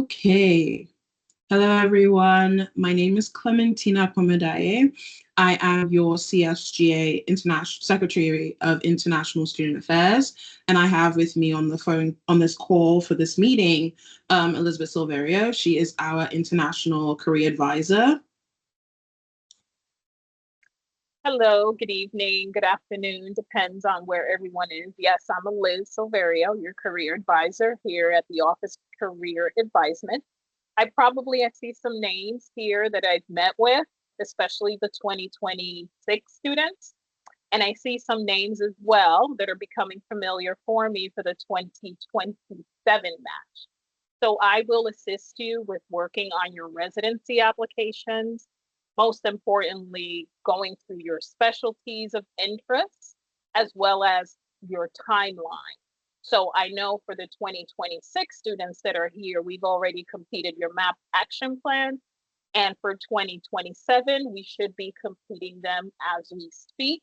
Okay. Hello, everyone. My name is Clementina Pomedaye. I am your CSGA International Secretary of International Student Affairs, and I have with me on the phone on this call for this meeting, Elizabeth Silverio. She is our International Career Advisor. Hello, good evening, good afternoon, depends on where everyone is. Yes, I'm Liz Silverio, your career advisor here at the Office of Career Advisement. I see some names here that I've met with, especially the 2026 students. And I see some names as well that are becoming familiar for me for the 2027 batch. So I will assist you with working on your residency applications, most importantly, going through your specialties of interest, as well as your timeline. So I know for the 2026 students that are here, we've already completed your MAP action plan. And for 2027, we should be completing them as we speak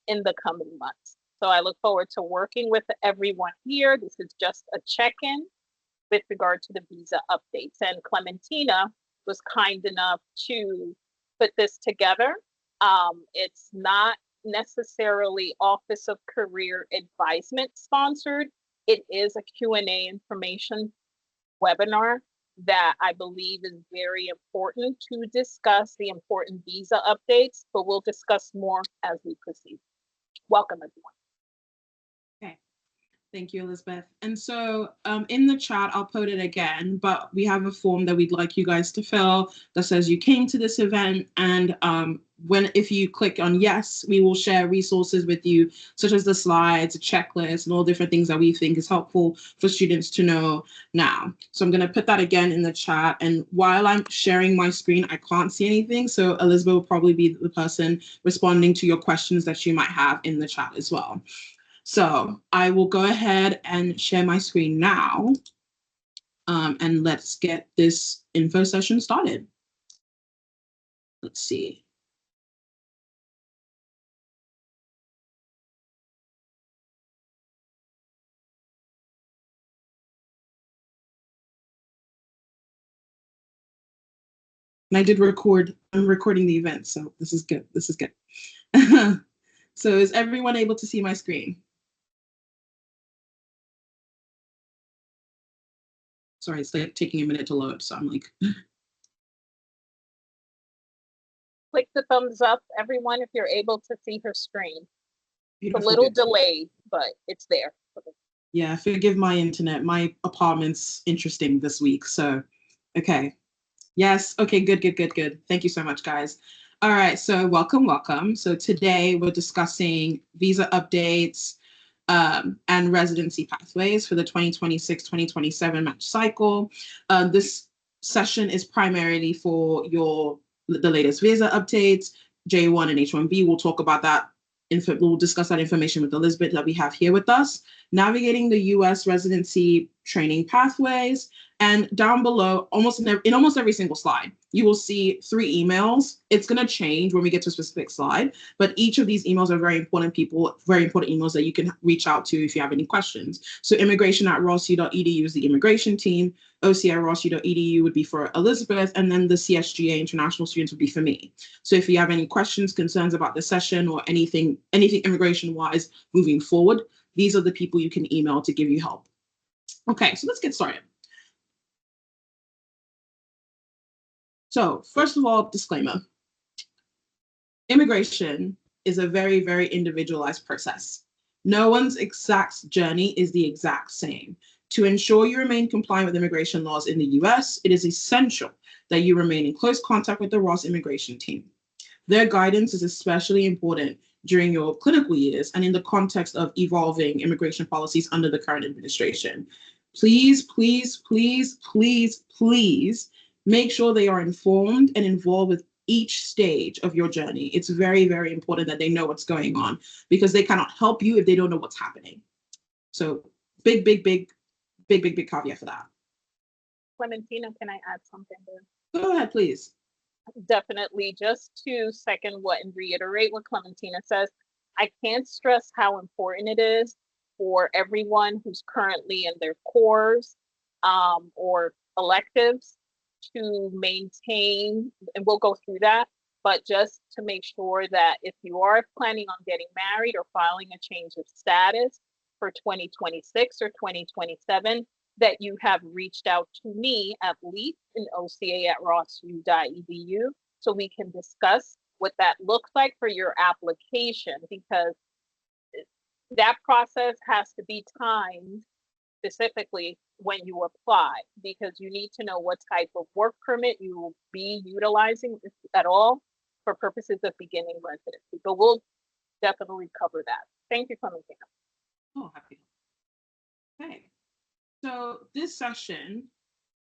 in the coming months. So I look forward to working with everyone here. This is just a check-in with regard to the visa updates. And Clementina was kind enough to put this together. It's not necessarily Office of Career Advisement sponsored. It is a Q&A information webinar that I believe is very important to discuss the important visa updates, but we'll discuss more as we proceed. Welcome, everyone. Okay. Thank you, Elizabeth. And so in the chat, I'll put it again, but we have a form that we'd like you guys to fill that says you came to this event. And if you click on yes, we will share resources with you, such as the slides, a checklist, and all different things that we think is helpful for students to know now. So I'm going to put that again in the chat. And while I'm sharing my screen, I can't see anything. So Elizabeth will probably be the person responding to your questions that you might have in the chat as well. So I will go ahead and share my screen now, and let's get this info session started. Let's see. And I did record, I'm recording the event, so this is good, this is good. So is everyone able to see my screen? Sorry, it's like taking a minute to load, so I'm like. Click the thumbs up, everyone, if you're able to see her screen. Beautiful. It's a little delayed, but it's there. Yeah, forgive my internet. My apartment's interesting this week, so okay. Yes, okay, good. Thank you so much, guys. All right, so welcome. So today we're discussing visa updates and residency pathways for the 2026-2027 match cycle. This session is primarily for the latest visa updates, J1 and H1B. We'll talk about that. We'll discuss that information with Elizabeth that we have here with us. Navigating the U.S. residency training pathways. And down below, in almost every single slide, you will see 3 emails. It's going to change when we get to a specific slide, but each of these emails are very important emails that you can reach out to if you have any questions. So immigration@rosu.edu is the immigration team, oc@rosu.edu would be for Elizabeth, and then the CSGA international students would be for me. So if you have any questions, concerns about the session or anything immigration-wise moving forward, these are the people you can email to give you help. Okay, so let's get started. So first of all, disclaimer. Immigration is a very, very individualized process. No one's exact journey is the exact same. To ensure you remain compliant with immigration laws in the US, it is essential that you remain in close contact with the Ross immigration team. Their guidance is especially important during your clinical years and in the context of evolving immigration policies under the current administration. Please make sure they are informed and involved with each stage of your journey. It's very, very important that they know what's going on because they cannot help you if they don't know what's happening. So big caveat for that. Clementina, can I add something there? Go ahead, please. Definitely, just to second what and reiterate what Clementina says, I can't stress how important it is for everyone who's currently in their cores or electives to maintain, and we'll go through that, but just to make sure that if you are planning on getting married or filing a change of status for 2026 or 2027, that you have reached out to me at least in oca@rossu.edu so we can discuss what that looks like for your application, because that process has to be timed specifically when you apply, because you need to know what type of work permit you will be utilizing, if at all, for purposes of beginning residency. But we'll definitely cover that. Thank you for coming. Oh, happy. Okay. So this session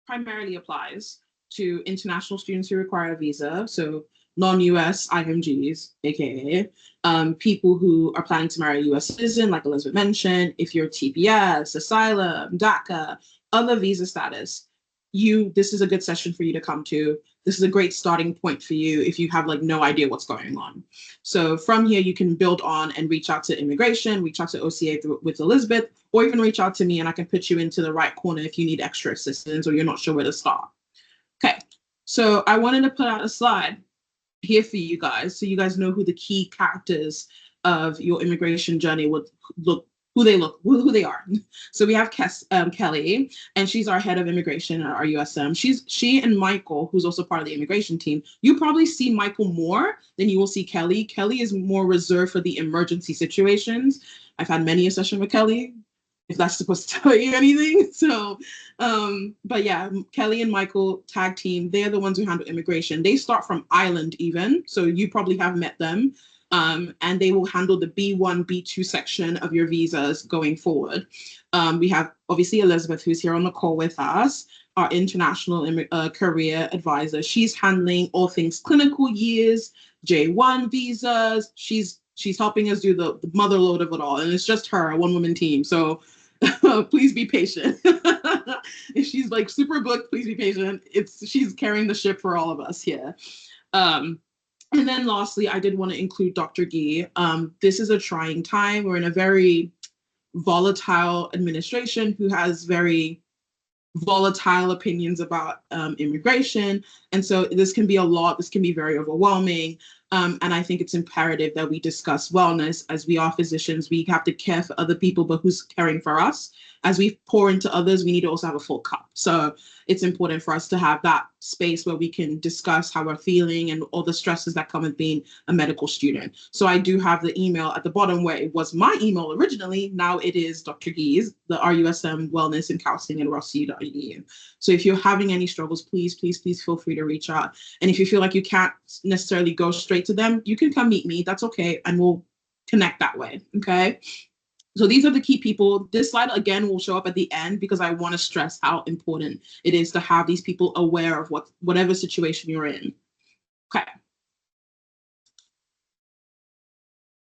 primarily applies to international students who require a visa, so non-US IMGs, aka people who are planning to marry a US citizen, like Elizabeth mentioned. If you're TPS, asylum, DACA, other visa status, this is a good session for you to come to. This is a great starting point for you if you have like no idea what's going on. So from here, you can build on and reach out to immigration, reach out to OCA with Elizabeth, or even reach out to me and I can put you into the right corner if you need extra assistance or you're not sure where to start. Okay, so I wanted to put out a slide here for you guys so you guys know who the key characters of your immigration journey would look, who they are. So we have Kelly, and she's our head of immigration at our USM. She and Michael, who's also part of the immigration team. You probably see Michael more than you will see Kelly. Kelly is more reserved for the emergency situations. I've had many a session with Kelly, if that's supposed to tell you anything. So, but yeah, Kelly and Michael tag team, they're the ones who handle immigration. They start from Ireland even, so you probably have met them. And they will handle the B1, B2 section of your visas going forward. We have obviously Elizabeth, who's here on the call with us, our international career advisor. She's handling all things clinical years, J1 visas. She's helping us do the mother load of it all. And it's just her, a one-woman team. So please be patient. If she's like super booked, please be patient. She's carrying the ship for all of us here. And then lastly, I did want to include Dr. Gee. This is a trying time. We're in a very volatile administration who has very volatile opinions about immigration. And so this can be a lot. This can be very overwhelming. And I think it's imperative that we discuss wellness. As we are physicians, we have to care for other people, but who's caring for us? As we pour into others, we need to also have a full cup. So it's important for us to have that space where we can discuss how we're feeling and all the stresses that come with being a medical student. So I do have the email at the bottom where it was my email originally. Now it is Dr. Gee's, the RUSM Wellness and Counseling at rossu.edu. So if you're having any struggles, please feel free to reach out. And if you feel like you can't necessarily go straight to them, you can come meet me. That's okay. And we'll connect that way. Okay. So these are the key people. This slide, again, will show up at the end because I want to stress how important it is to have these people aware of whatever situation you're in. Okay.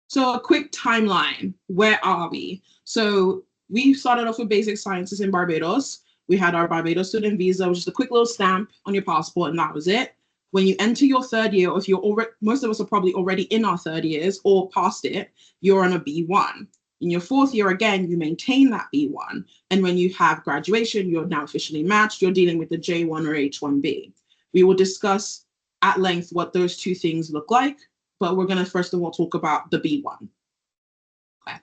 So a quick timeline. Where are we? So we started off with basic sciences in Barbados. We had our Barbados student visa, which is a quick little stamp on your passport, and that was it. When you enter your third year, or if you're already, most of us are probably already in our third years or past it, you're on a B1. In your fourth year, again, you maintain that B1. And when you have graduation, you're now officially matched. You're dealing with the J1 or H1B. We will discuss at length what those two things look like, but we're going to first of all talk about the B1. Okay.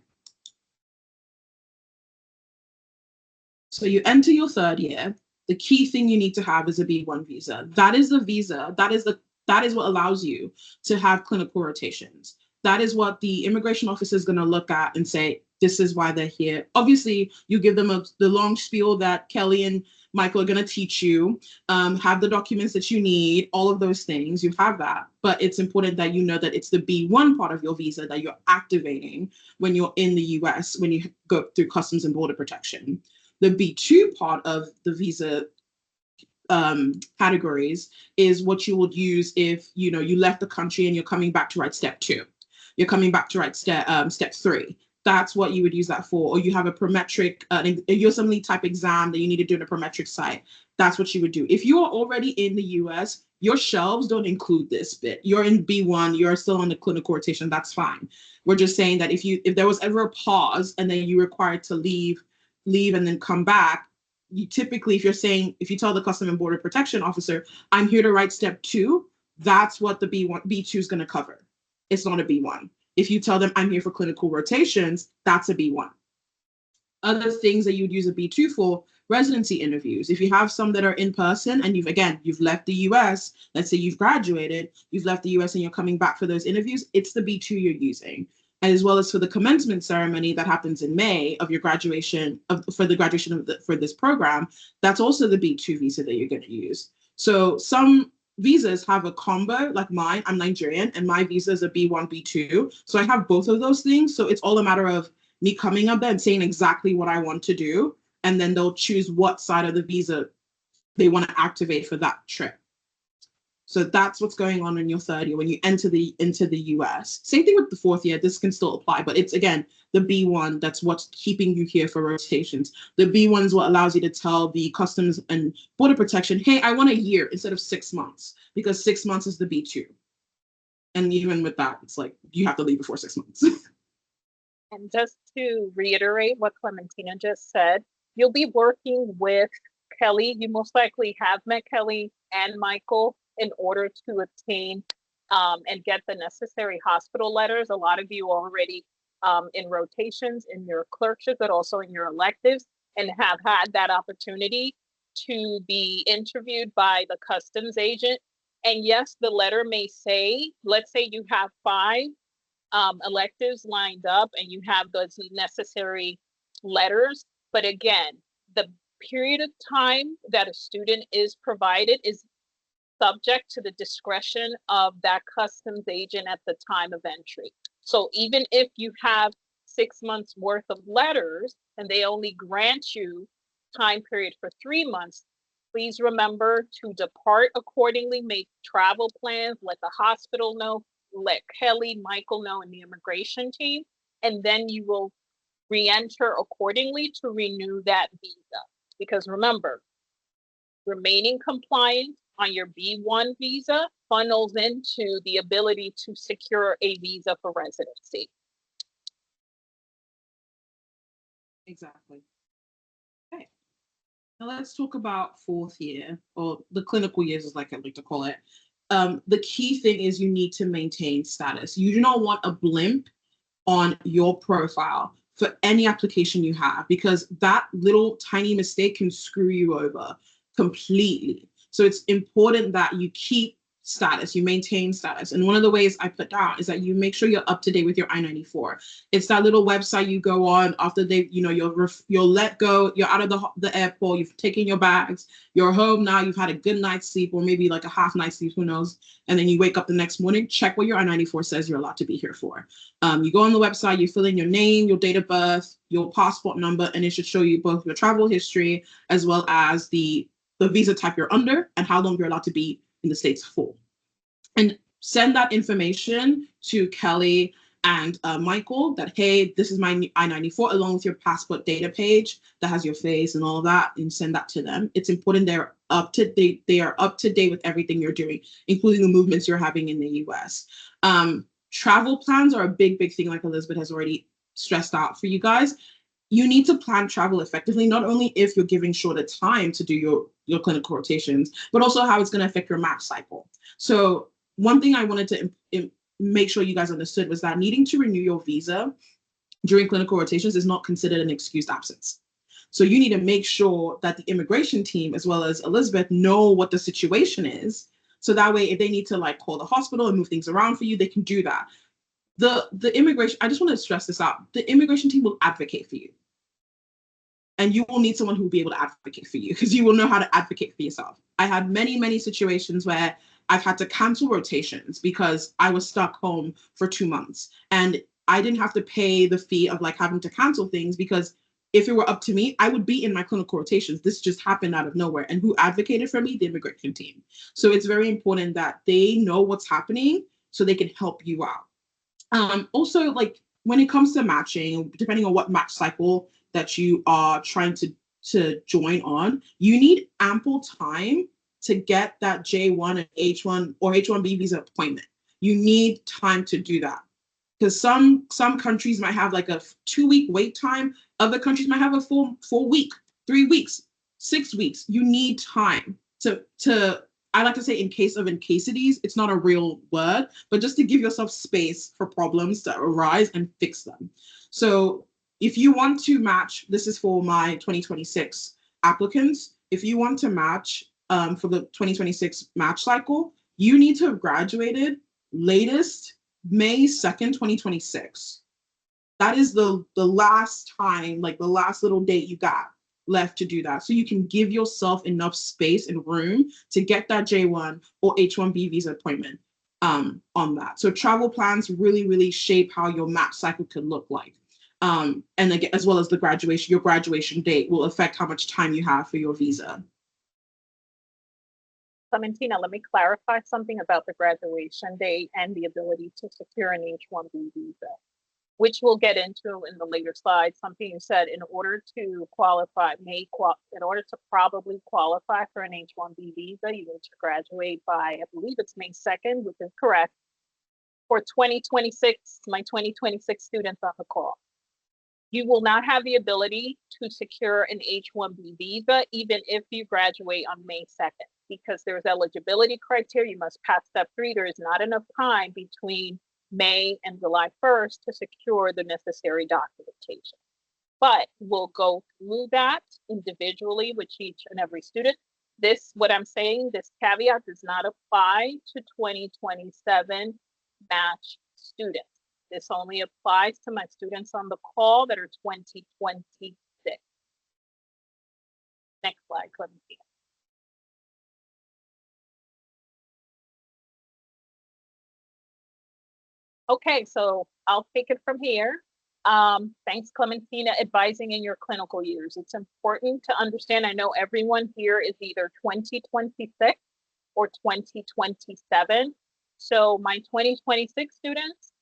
So you enter your third year. The key thing you need to have is a B1 visa. That is the visa. That is what allows you to have clinical rotations. That is what the immigration officer is going to look at and say, this is why they're here. Obviously, you give them the long spiel that Kelly and Michael are going to teach you, have the documents that you need, all of those things. You have that. But it's important that you know that it's the B1 part of your visa that you're activating when you're in the US, when you go through Customs and Border Protection. The B2 part of the visa categories is what you would use if you left the country and you're coming back to write step 2. You're coming back to write step 3. That's what you would use that for. Or you have a prometric, a USMLE type exam that you need to do in a prometric site. That's what you would do. If you are already in the US, your shelves don't include this bit. You're in B1, you're still on the clinical rotation, that's fine. We're just saying that if there was ever a pause and then you required to leave and then come back, you typically, if you tell the Custom and Border Protection officer, I'm here to write step 2, that's what the B2 is going to cover. It's not a B1. If you tell them I'm here for clinical rotations, that's a B1. Other things that you'd use a B2 for, residency interviews. If you have some that are in person and you've left the US, let's say you've graduated, you've left the US and you're coming back for those interviews, it's the B2 you're using. As well as for the commencement ceremony that happens in May of your graduation, for this program, that's also the B2 visa that you're going to use. So some visas have a combo, like mine, I'm Nigerian, and my visa is a B1, B2. So I have both of those things. So it's all a matter of me coming up there and saying exactly what I want to do, and then they'll choose what side of the visa they want to activate for that trip. So that's what's going on in your third year when you enter into the US. Same thing with the fourth year. This can still apply, but it's, again, the B1 that's what's keeping you here for rotations. The B1 is what allows you to tell the Customs and Border Protection, hey, I want a year instead of 6 months, because 6 months is the B2. And even with that, it's like you have to leave before 6 months. And just to reiterate what Clementina just said, you'll be working with Kelly. You most likely have met Kelly and Michael in order to obtain and get the necessary hospital letters. A lot of you are already in rotations in your clerkship, but also in your electives, and have had that opportunity to be interviewed by the customs agent. And yes, the letter may say, let's say you have 5 electives lined up and you have those necessary letters. But again, the period of time that a student is provided is subject to the discretion of that customs agent at the time of entry. So even if you have 6 months worth of letters and they only grant you time period for 3 months, please remember to depart accordingly, make travel plans, let the hospital know, let Kelly, Michael know, and the immigration team, and then you will re-enter accordingly to renew that visa. Because remember, remaining compliant on your B1 visa funnels into the ability to secure a visa for residency. Exactly. Okay. Now let's talk about fourth year, or the clinical years, as like I like to call it. The key thing is you need to maintain status. You do not want a blimp on your profile for any application you have, because that little tiny mistake can screw you over completely. So it's important that you keep status, you maintain status. And one of the ways I put down is that you make sure you're up to date with your I-94. It's that little website you go on after you'll let go, you're out of the airport, you've taken your bags, you're home now, you've had a good night's sleep, or maybe like a half night's sleep, who knows, and then you wake up the next morning, check what your I-94 says you're allowed to be here for. You go on the website, you fill in your name, your date of birth, your passport number, and it should show you both your travel history as well as the visa type you're under and how long you're allowed to be in the States for. And send that information to Kelly and Michael that, hey, this is my I-94, along with your passport data page that has your face and all of that, and send that to them. It's important they're up to date. They are up to date with everything you're doing, including the movements you're having in the US. Travel plans are a big, big thing, like Elizabeth has already stressed out for you guys. You need to plan travel effectively, not only if you're giving shorter time to do your clinical rotations, but also how it's going to affect your match cycle. So one thing I wanted to make sure you guys understood was that needing to renew your visa during clinical rotations is not considered an excused absence. So you need to make sure that the immigration team, as well as Elizabeth, know what the situation is. So that way, if they need to like call the hospital and move things around for you, they can do that. The immigration, I just want to stress this out. The immigration team will advocate for you. And you will need someone who will be able to advocate for you, because you will know how to advocate for yourself. I had many, many situations where I've had to cancel rotations because I was stuck home for 2 months. And I didn't have to pay the fee of like having to cancel things, because if it were up to me, I would be in my clinical rotations. This just happened out of nowhere. And who advocated for me? The immigration team. So it's very important that they know what's happening so they can help you out. Also, like when it comes to matching, depending on what match cycle that you are trying to join on, you need ample time to get that J1 and H1 or H1B visa appointment. You need time to do that, because some countries might have like a 2-week wait time. Other countries might have a full week, 3 weeks. 6 weeks. You need time to I like to say in case of incasities, it's not a real word, but just to give yourself space for problems that arise and fix them. So if you want to match, this is for my 2026 applicants, if you want to match for the 2026 match cycle, you need to have graduated latest May 2nd, 2026. That is the last time, like the last little date you got left to do that. So you can give yourself enough space and room to get that J1 or H1B visa appointment on that. So travel plans really, really shape how your match cycle could look like. And again, as well as the graduation, your graduation date will affect how much time you have for your visa. Clementina, let me clarify something about the graduation date and the ability to secure an H-1B visa, which we'll get into in the later slides. Something you said, in order to qualify, in order to probably qualify for an H-1B visa, you need to graduate by, I believe it's May 2nd, which is correct. For 2026, my 2026 students on the call, you will not have the ability to secure an H-1B visa, even if you graduate on May 2nd, because there's eligibility criteria. You must pass step 3. There is not enough time between May and July 1st to secure the necessary documentation. But we'll go through that individually with each and every student. This, what I'm saying, this caveat does not apply to 2027 match students. This only applies to my students on the call that are 2026. Next slide, Clementina. Okay, so I'll take it from here. Thanks, Clementina, advising in your clinical years. It's important to understand, I know everyone here is either 2026 or 2027. So my 2026 students,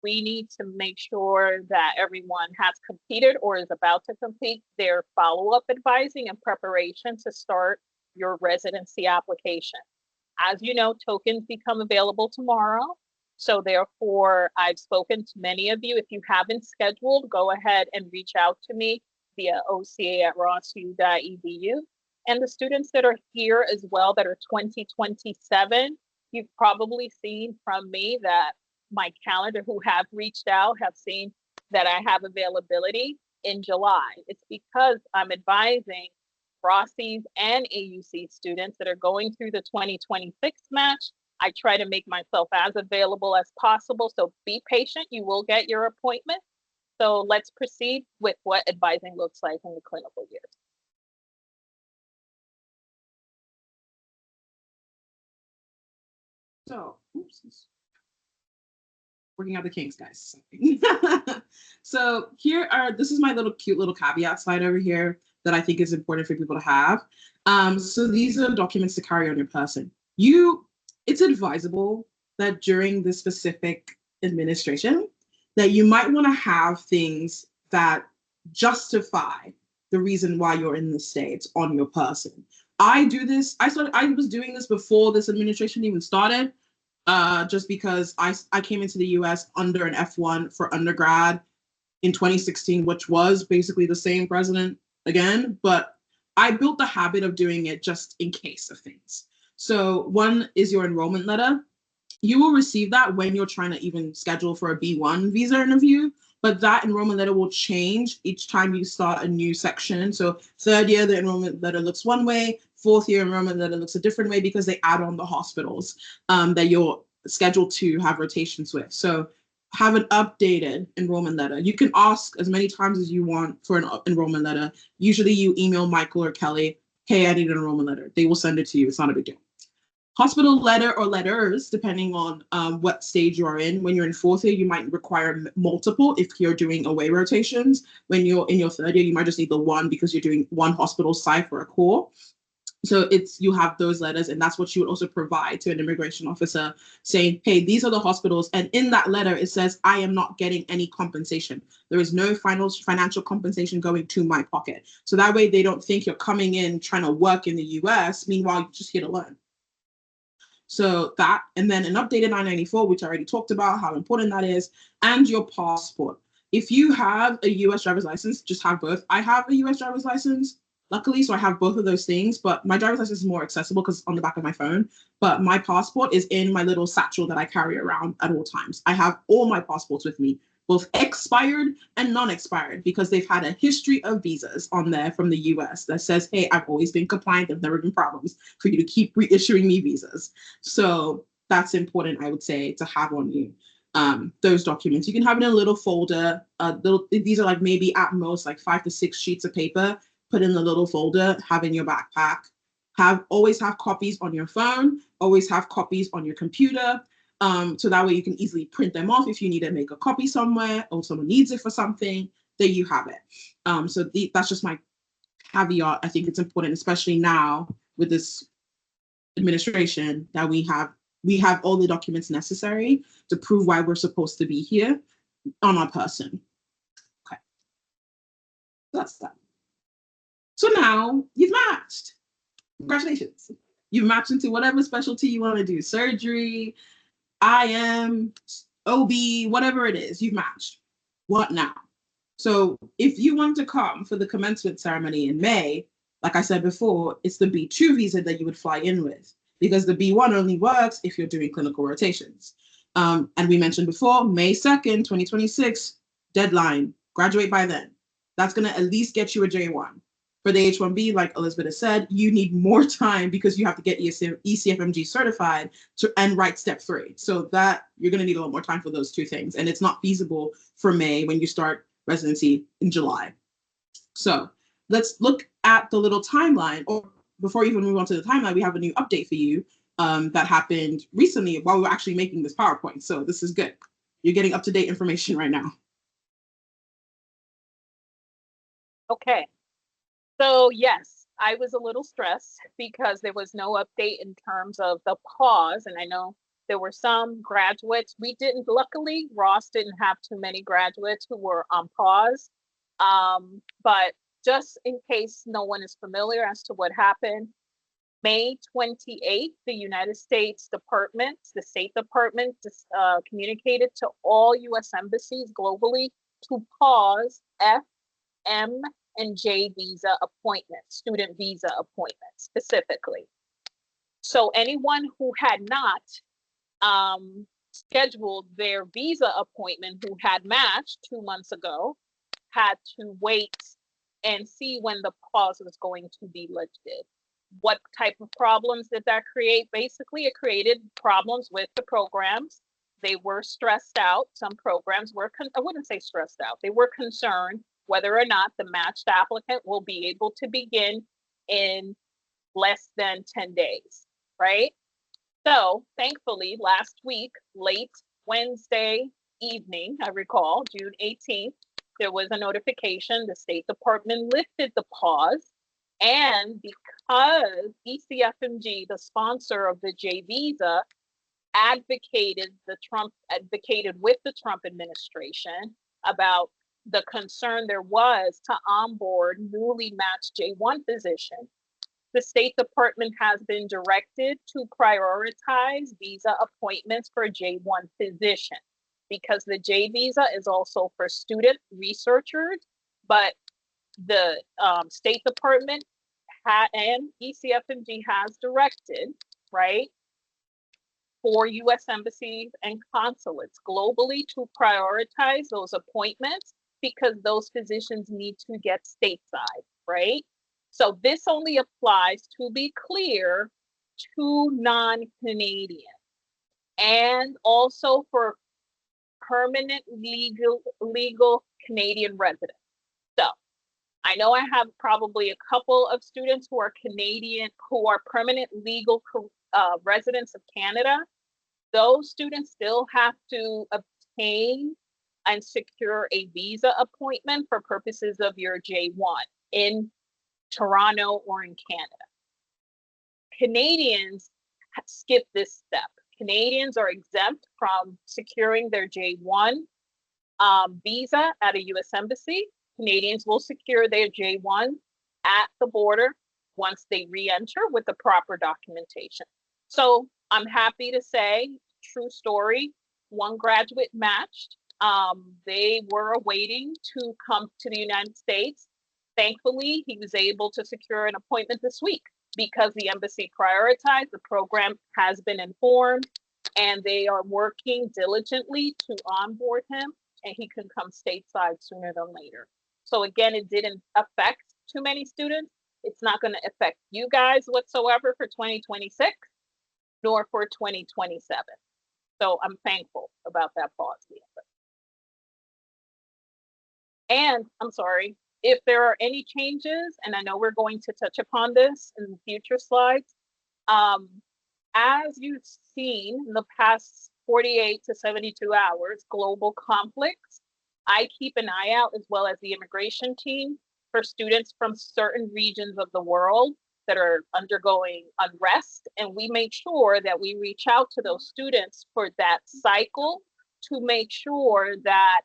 we need to make sure that everyone has completed or is about to complete their follow-up advising and preparation to start your residency application. As you know, tokens become available tomorrow. So therefore, I've spoken to many of you. If you haven't scheduled, go ahead and reach out to me via oca@rossu.edu. And the students that are here as well that are 2027, you've probably seen from me that my calendar, who have reached out, have seen that I have availability in July. It's because I'm advising Rossi's and AUC students that are going through the 2026 match. I try to make myself as available as possible. So be patient, you will get your appointment. So let's proceed with what advising looks like in the clinical years. So, oops. Working out the kinks, guys. So this is my cute little caveat slide over here that I think is important for people to have. So these are documents to carry on your person. It's advisable that during this specific administration that you might want to have things that justify the reason why you're in the States on your person. I do this, I was doing this before this administration even started. Just because I came into the US under an F1 for undergrad in 2016, which was basically the same president again, but I built the habit of doing it just in case of things. So one is your enrollment letter. You will receive that when you're trying to even schedule for a B1 visa interview, but that enrollment letter will change each time you start a new section. So 3rd year, the enrollment letter looks one way, 4th year enrollment letter looks a different way because they add on the hospitals that you're scheduled to have rotations with. So have an updated enrollment letter. You can ask as many times as you want for an enrollment letter. Usually you email Michael or Kelly, hey, I need an enrollment letter. They will send it to you. It's not a big deal. Hospital letter or letters, depending on what stage you are in. When you're in 4th year, you might require multiple if you're doing away rotations. When you're in your 3rd year, you might just need the one because you're doing one hospital site for a core. So you have those letters, and that's what you would also provide to an immigration officer saying, hey, these are the hospitals. And in that letter, it says, I am not getting any compensation. There is no financial compensation going to my pocket. So that way they don't think you're coming in trying to work in the US. Meanwhile, you're just here to learn. So that, and then an updated 994, which I already talked about, how important that is, and your passport. If you have a US driver's license, just have both. I have a US driver's license. luckily, so I have both of those things, but my driver's license is more accessible because it's on the back of my phone. But my passport is in my little satchel that I carry around at all times. I have all my passports with me, both expired and non-expired, because they've had a history of visas on there from the US that says, hey, I've always been compliant. There's never been problems for you to keep reissuing me visas. So that's important, I would say, to have on you. Those documents. You can have it in a little folder. These are like maybe at most like 5 to 6 sheets of paper. Put in the little folder, have in your backpack. Always have copies on your phone. Always have copies on your computer. So that way you can easily print them off if you need to make a copy somewhere or someone needs it for something. There you have it. That's just my caveat. I think it's important, especially now with this administration, that we have all the documents necessary to prove why we're supposed to be here on our person. Okay, that's that. So now you've matched. Congratulations. You've matched into whatever specialty you want to do, surgery, IM, OB, whatever it is, you've matched. What now? So if you want to come for the commencement ceremony in May, like I said before, it's the B2 visa that you would fly in with, because the B1 only works if you're doing clinical rotations. And we mentioned before, May 2nd, 2026, deadline, graduate by then. That's going to at least get you a J1. For the H-1B, like Elizabeth has said, you need more time because you have to get ECFMG certified and write step 3. So that you're going to need a lot more time for those two things. And it's not feasible for May when you start residency in July. So let's look at the little timeline. Or before we even move on to the timeline, we have a new update for you that happened recently while we were actually making this PowerPoint. So this is good. You're getting up-to-date information right now. Okay. So yes, I was a little stressed because there was no update in terms of the pause. And I know there were some graduates. Luckily, Ross didn't have too many graduates who were on pause. But just in case no one is familiar as to what happened, May 28th, the United States Department, the State Department, communicated to all U.S. embassies globally to pause F, M, and J visa appointments, student visa appointments specifically. So anyone who had not scheduled their visa appointment, who had matched 2 months ago, had to wait and see when the pause was going to be lifted. What type of problems did that create? Basically, it created problems with the programs. They were stressed out. Some programs were, I wouldn't say stressed out, they were concerned whether or not the matched applicant will be able to begin in less than 10 days, right? So thankfully, last week, late Wednesday evening, I recall, June 18th, there was a notification. The State Department lifted the pause. And because ECFMG, the sponsor of the J visa, advocated with the Trump administration about the concern there was to onboard newly matched J1 physicians, the State Department has been directed to prioritize visa appointments for J1 physicians, because the J visa is also for student researchers, but the State Department and ECFMG has directed, right, for U.S. embassies and consulates globally to prioritize those appointments, because those physicians need to get stateside, right? So this only applies, to be clear, to non-Canadians, and also for permanent legal Canadian residents. So I know I have probably a couple of students who are Canadian, who are permanent legal residents of Canada. Those students still have to obtain and secure a visa appointment for purposes of your J1 in Toronto or in Canada. Canadians skip this step. Canadians are exempt from securing their J1 visa at a U.S. embassy. Canadians will secure their J1 at the border once they re-enter with the proper documentation. So I'm happy to say, true story, one graduate matched. They were awaiting to come to the United States. Thankfully, he was able to secure an appointment this week because the embassy prioritized. The program has been informed, and they are working diligently to onboard him, and he can come stateside sooner than later. So again, it didn't affect too many students. It's not going to affect you guys whatsoever for 2026, nor for 2027. So I'm thankful about that pause. And I'm sorry, if there are any changes, and I know we're going to touch upon this in future slides, as you've seen in the past 48 to 72 hours, global conflicts, I keep an eye out, as well as the immigration team, for students from certain regions of the world that are undergoing unrest. And we make sure that we reach out to those students for that cycle to make sure that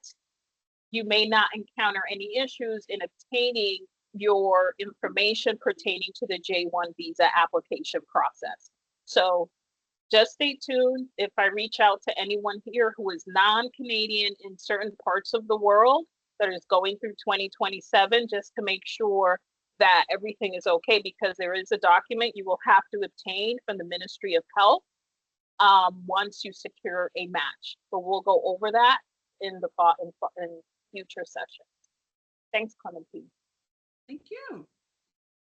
you may not encounter any issues in obtaining your information pertaining to the J1 visa application process. So just stay tuned. If I reach out to anyone here who is non-Canadian in certain parts of the world that is going through 2027, just to make sure that everything is okay, because there is a document you will have to obtain from the Ministry of Health once you secure a match. But we'll go over that in future sessions. Thanks, Clementine. Thank you.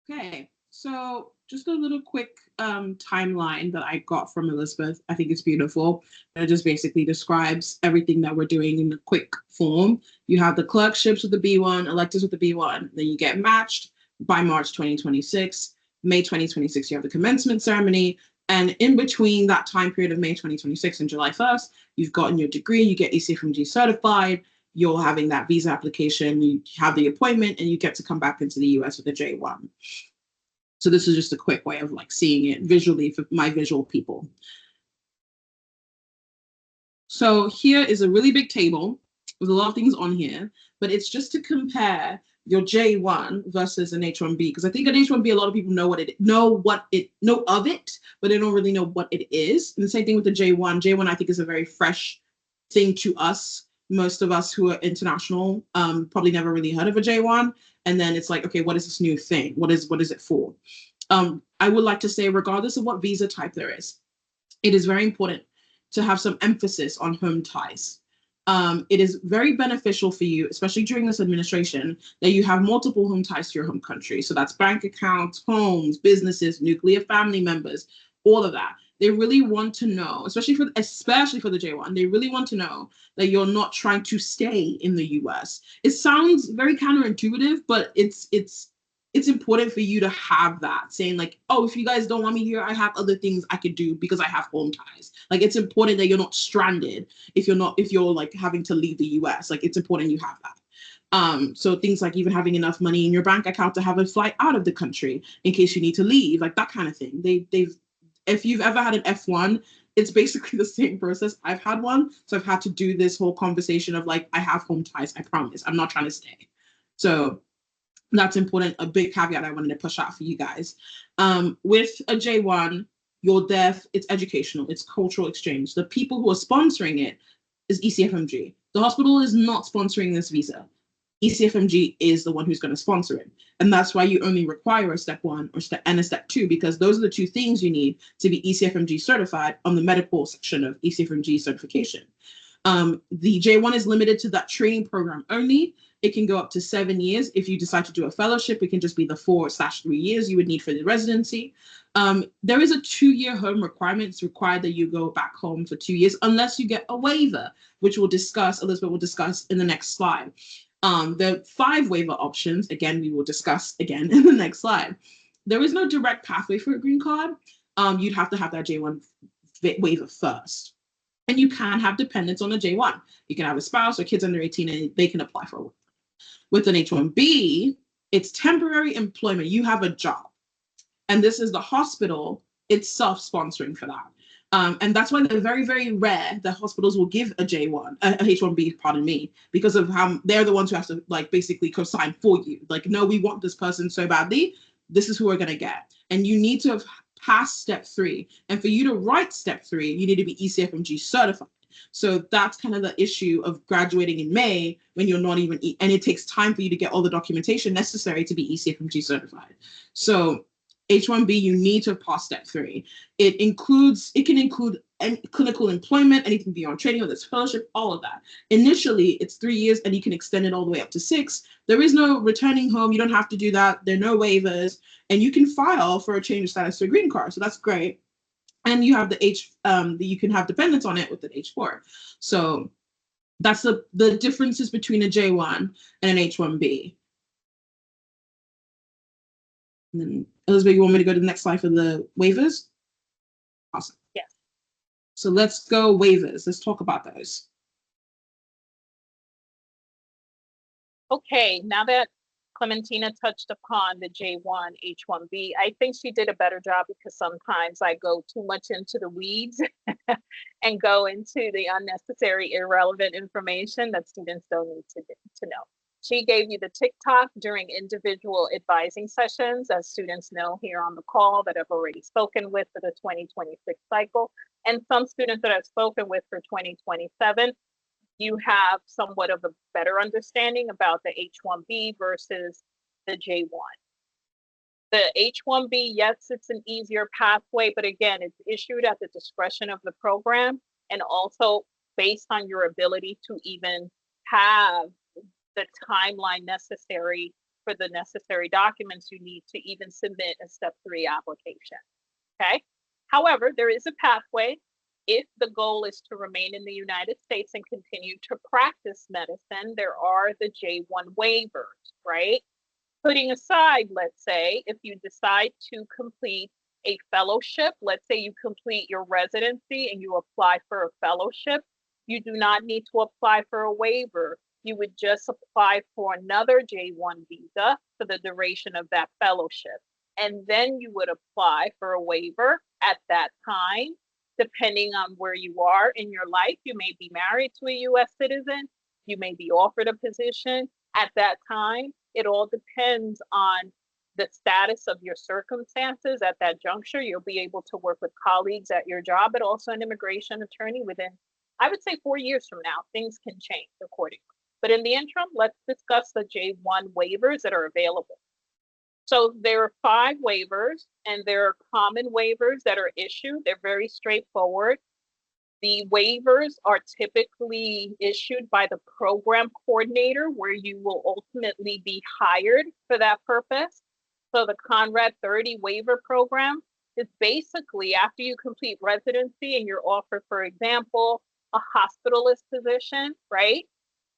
Okay, so just a little quick timeline that I got from Elizabeth. I think it's beautiful. It just basically describes everything that we're doing in a quick form. You have the clerkships with the B1, electives with the B1, then you get matched by March 2026. May 2026, you have the commencement ceremony. And in between that time period of May 2026 and July 1st, you've gotten your degree, you get ECFMG certified, you're having that visa application, you have the appointment, and you get to come back into the US with a J1. So this is just a quick way of like seeing it visually for my visual people. So here is a really big table with a lot of things on here, but it's just to compare your J1 versus an H1B, because I think an H1B, a lot of people know of it, but they don't really know what it is. And the same thing with the J1. J1, I think, is a very fresh thing to us. Most of us who are international probably never really heard of a J1. And then it's like, okay, what is this new thing? What is it for? I would like to say, regardless of what visa type there is, it is very important to have some emphasis on home ties. It is very beneficial for you, especially during this administration, that you have multiple home ties to your home country. So that's bank accounts, homes, businesses, nuclear family members, all of that. They really want to know, especially for the J1, they really want to know that you're not trying to stay in the US. It sounds very counterintuitive, but it's important for you to have that, saying like, oh, if you guys don't want me here, I have other things I could do because I have home ties. Like, it's important that you're not stranded if you're like having to leave the US. Like, it's important you have that. So things like even having enough money in your bank account to have a flight out of the country in case you need to leave, like that kind of thing. If you've ever had an F1, it's basically the same process. I've had one, so I've had to do this whole conversation of like, I have home ties, I promise, I'm not trying to stay. So that's important, a big caveat I wanted to push out for you guys. With a J1, you're there, it's educational, it's cultural exchange. The people who are sponsoring it is ECFMG. The hospital is not sponsoring this visa. ECFMG is the one who's going to sponsor it. And that's why you only require a step 1 and a step 2, because those are the 2 things you need to be ECFMG certified on the medical section of ECFMG certification. The J1 is limited to that training program only. It can go up to 7 years. If you decide to do a fellowship, it can just be the 4/3 years you would need for the residency. There is a 2-year home requirement. It's required that you go back home for 2 years unless you get a waiver, which Elizabeth will discuss in the next slide. The 5 waiver options, again, we will discuss again in the next slide. There is no direct pathway for a green card. You'd have to have that J1 waiver first. And you can have dependents on a J1. You can have a spouse or kids under 18 and they can apply for a waiver. With an H1B, it's temporary employment. You have a job. And this is the hospital itself sponsoring for that. And that's why they're very, very rare that hospitals will give a J1, a H1B, pardon me, because of how they're the ones who have to like basically co-sign for you. Like, no, we want this person so badly. This is who we're going to get. And you need to have passed step 3. And for you to write step 3, you need to be ECFMG certified. So that's kind of the issue of graduating in May when you're not even, and it takes time for you to get all the documentation necessary to be ECFMG certified. So H-1B, you need to pass step 3. It can include any clinical employment, anything beyond training, whether it's fellowship, all of that. Initially, it's 3 years and you can extend it all the way up to 6. There is no returning home. You don't have to do that. There are no waivers, and you can file for a change of status to a green card. So that's great. And you have you can have dependents on it with an H4. So that's the differences between a J1 and an H1B. And then Elizabeth, you want me to go to the next slide for the waivers? Awesome. Yes. So let's go waivers. Let's talk about those. Okay, now that Clementina touched upon the J1, H1B, I think she did a better job because sometimes I go too much into the weeds and go into the unnecessary, irrelevant information that students don't need to know. She gave you the TikTok during individual advising sessions, as students know here on the call that I've already spoken with for the 2026 cycle, and some students that I've spoken with for 2027. You have somewhat of a better understanding about the H-1B versus the J-1. The H-1B, yes, it's an easier pathway, but again, it's issued at the discretion of the program and also based on your ability to even have the timeline necessary for the necessary documents you need to even submit a step 3 application, okay? However, there is a pathway. If the goal is to remain in the United States and continue to practice medicine, there are the J1 waivers, right? Putting aside, let's say, if you decide to complete a fellowship, let's say you complete your residency and you apply for a fellowship, you do not need to apply for a waiver. You would just apply for another J1 visa for the duration of that fellowship. And then you would apply for a waiver at that time. Depending on where you are in your life, you may be married to a US citizen, you may be offered a position at that time. It all depends on the status of your circumstances at that juncture. You'll be able to work with colleagues at your job, but also an immigration attorney within, I would say 4 years from now, things can change accordingly. But in the interim, let's discuss the J1 waivers that are available. So there are 5 waivers, and there are common waivers that are issued. They're very straightforward. The waivers are typically issued by the program coordinator, where you will ultimately be hired for that purpose. So the Conrad 30 waiver program is basically after you complete residency and you're offered, for example, a hospitalist position, right?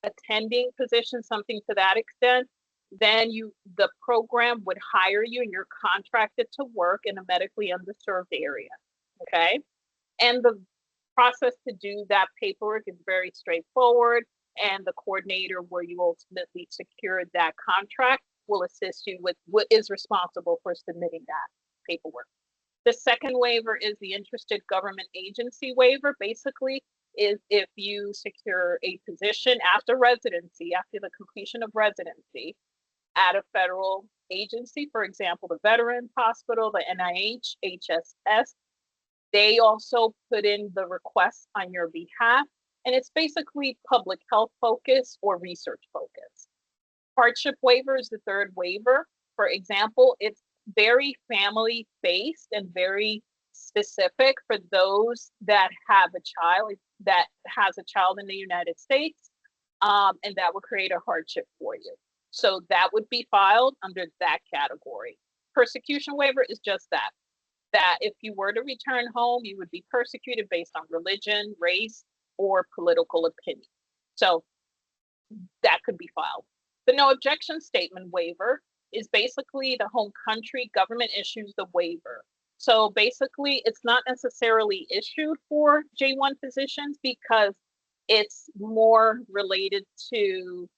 Attending position, something to that extent. Then the program would hire you and you're contracted to work in a medically underserved area, okay? And the process to do that paperwork is very straightforward, and the coordinator where you ultimately secured that contract will assist you with what is responsible for submitting that paperwork. The second waiver is the interested government agency waiver. Basically, is if you secure a position after residency, after the completion of residency, at a federal agency, for example, the Veterans Hospital, the NIH, HSS, they also put in the request on your behalf, and it's basically public health focus or research focus. Hardship waiver is the third waiver. For example, it's very family-based and very specific for those that have a child in the United States, and that would create a hardship for you. So that would be filed under that category. Persecution waiver is just that if you were to return home, you would be persecuted based on religion, race, or political opinion. So that could be filed. The no objection statement waiver is basically the home country government issues the waiver. So basically, it's not necessarily issued for J1 positions because it's more related to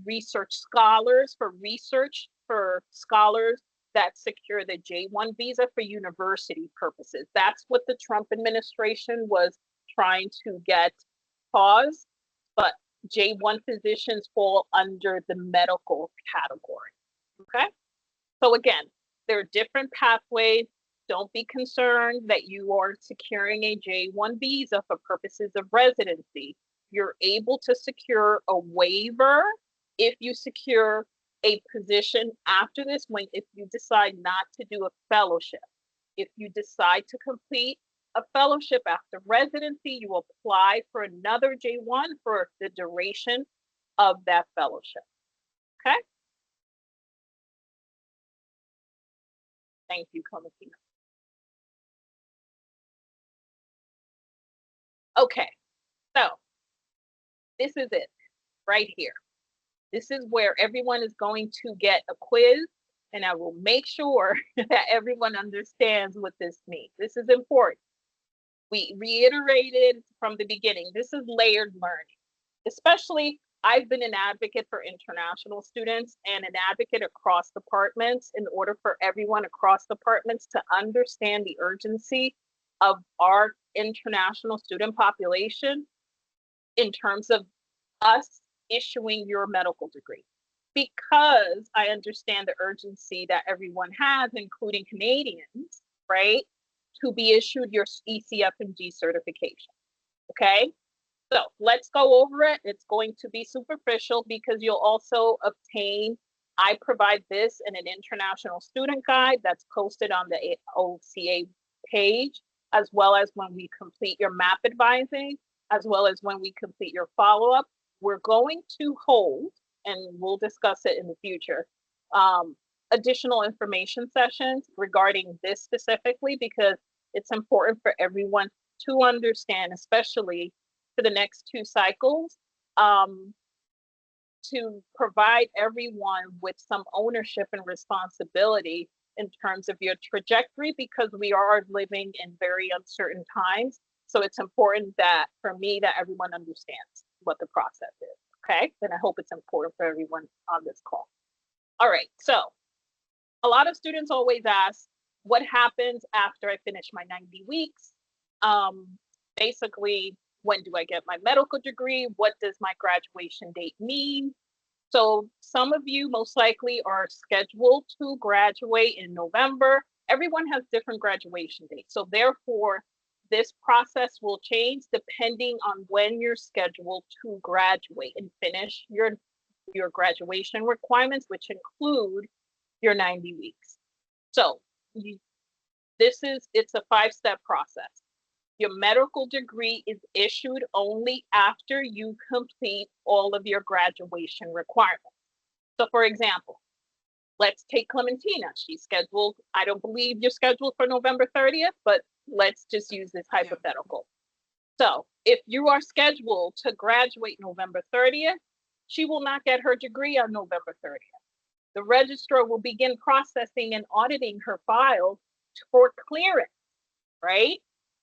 research scholars, for scholars that secure the J1 visa for university purposes. That's what the Trump administration was trying to get paused, but J1 positions fall under the medical category, okay? So again, there are different pathways Don't be concerned that you are securing a J1 visa for purposes of residency. You're able to secure a waiver if you secure a position after this, if you decide not to do a fellowship. If you decide to complete a fellowship after residency, you apply for another J1 for the duration of that fellowship. Okay? Thank you, Clementina. Okay, so this is it right here. This is where everyone is going to get a quiz, and I will make sure that everyone understands what this means. This is important. We reiterated from the beginning, this is layered learning. Especially, I've been an advocate for international students and an advocate across departments in order for everyone across departments to understand the urgency of our international student population in terms of us issuing your medical degree. Because I understand the urgency that everyone has, including Canadians, right, to be issued your ECFMG certification. Okay, so let's go over it. It's going to be superficial because you'll also obtain, I provide this in an international student guide that's posted on the OCA page, as well as when we complete your MAP advising, as well as when we complete your follow-up. We're going to hold, and we'll discuss it in the future, additional information sessions regarding this specifically, because it's important for everyone to understand, especially for the next 2 cycles, to provide everyone with some ownership and responsibility in terms of your trajectory, because we are living in very uncertain times. So it's important that, for me, that everyone understands what the process is, okay? And I hope it's important for everyone on this call. All right, so a lot of students always ask, what happens after I finish my 90 weeks? Basically, when do I get my medical degree? What does my graduation date mean? So some of you most likely are scheduled to graduate in November. Everyone has different graduation dates. So therefore, this process will change depending on when you're scheduled to graduate and finish your graduation requirements, which include your 90 weeks. So it's a 5-step process. Your medical degree is issued only after you complete all of your graduation requirements. So for example, let's take Clementina. She's scheduled, I don't believe you're scheduled for November 30th, but let's just use this hypothetical. So if you are scheduled to graduate November 30th, she will not get her degree on November 30th. The registrar will begin processing and auditing her file for clearance, right?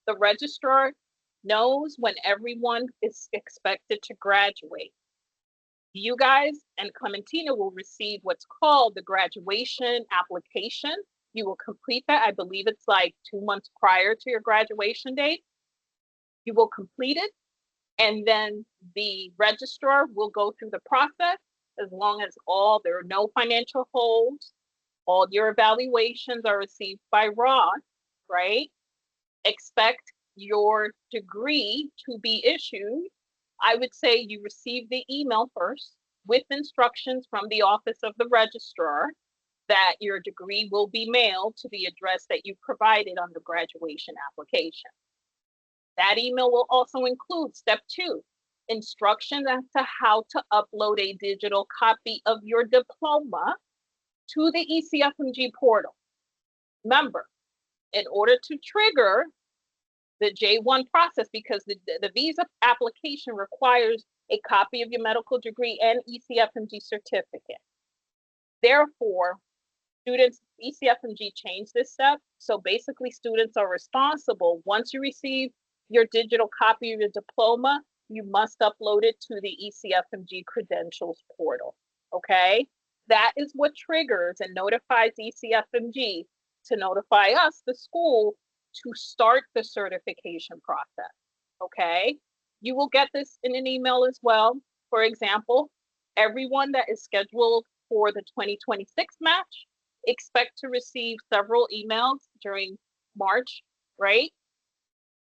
The registrar knows when everyone is expected to graduate. You guys and Clementina will receive what's called the graduation application. You will complete that. I believe it's like 2 months prior to your graduation date. You will complete it, and then the registrar will go through the process. As long as there are no financial holds, all your evaluations are received by Ross, right? Expect your degree to be issued. I would say you receive the email first with instructions from the office of the registrar that your degree will be mailed to the address that you provided on the graduation application. That email will also include step 2, instructions as to how to upload a digital copy of your diploma to the ECFMG portal. Remember, in order to trigger the J1 process, because the visa application requires a copy of your medical degree and ECFMG certificate. Therefore, ECFMG changed this step. So basically, students are responsible. Once you receive your digital copy of your diploma, you must upload it to the ECFMG credentials portal, okay? That is what triggers and notifies ECFMG to notify us, the school, to start the certification process, okay? You will get this in an email as well. For example, everyone that is scheduled for the 2026 match, expect to receive several emails during March, right?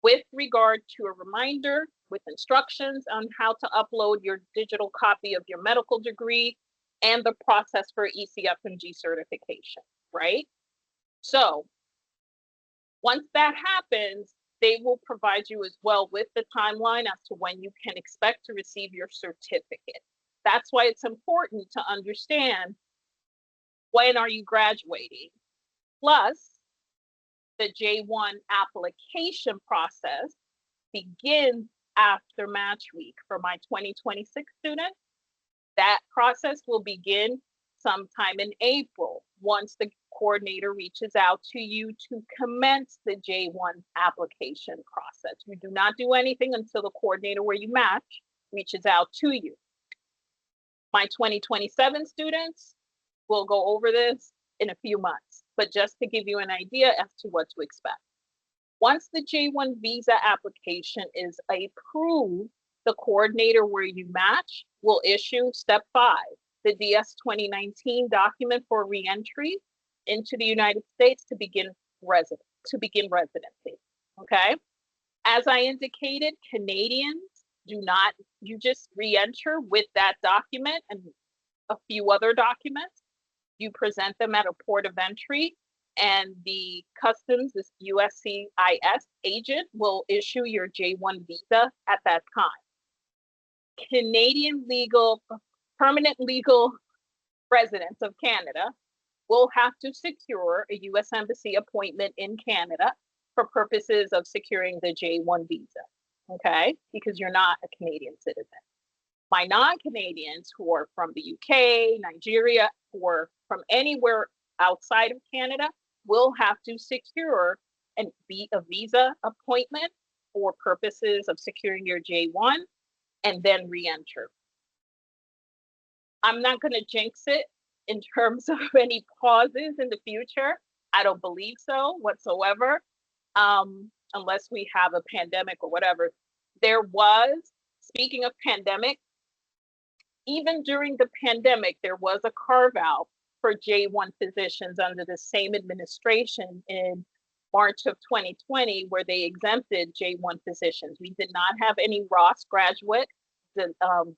With regard to a reminder with instructions on how to upload your digital copy of your medical degree and the process for ECFMG certification, right? So once that happens, they will provide you as well with the timeline as to when you can expect to receive your certificate. That's why it's important to understand when are you graduating. Plus, the J1 application process begins after match week for my 2026 students. That process will begin sometime in April once the coordinator reaches out to you to commence the J1 application process. You do not do anything until the coordinator where you match reaches out to you. My 2027 students will go over this in a few months, but just to give you an idea as to what to expect. Once the J1 visa application is approved, the coordinator where you match will issue step 5, the DS 2019 document for reentry into the United States to begin residency. Okay. As I indicated, Canadians do not, you just re-enter with that document and a few other documents. You present them at a port of entry, and the customs, this USCIS agent, will issue your J1 visa at that time. Canadian permanent legal residents of Canada will have to secure a US Embassy appointment in Canada for purposes of securing the J1 visa, okay? Because you're not a Canadian citizen. My non-Canadians who are from the UK, Nigeria, or from anywhere outside of Canada will have to secure a visa appointment for purposes of securing your J1 and then re-enter. I'm not going to jinx it in terms of any pauses in the future. I don't believe so whatsoever, unless we have a pandemic or whatever. There was, speaking of pandemic, even during the pandemic, there was a carve out for J1 physicians under the same administration in March of 2020, where they exempted J1 physicians. We did not have any Ross graduates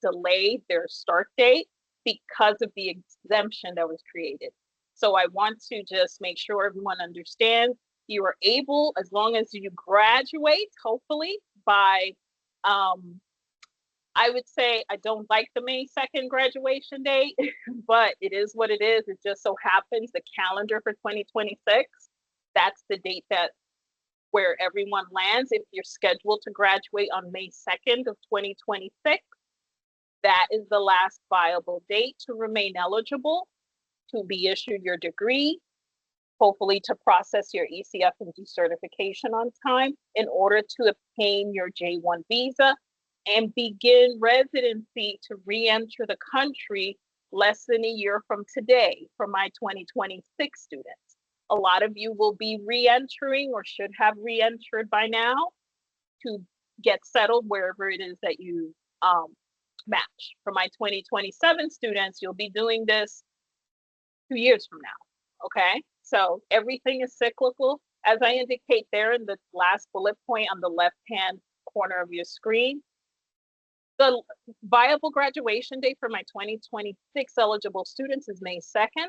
delay their start date because of the exemption that was created. So I want to just make sure everyone understands you are able, as long as you graduate, hopefully by, I would say I don't like the May 2nd graduation date, but it is what it is. It just so happens the calendar for 2026, that's the date that where everyone lands. If you're scheduled to graduate on May 2nd of 2026, that is the last viable date to remain eligible to be issued your degree, hopefully to process your ECFMG certification on time in order to obtain your J1 visa and begin residency to re-enter the country less than a year from today for my 2026 students. A lot of you will be re-entering or should have re-entered by now to get settled wherever it is that you match. For my 2027 students, you'll be doing this 2 years from now, okay? So everything is cyclical. As I indicate there in the last bullet point on the left-hand corner of your screen, the viable graduation date for my 2026 eligible students is May 2nd.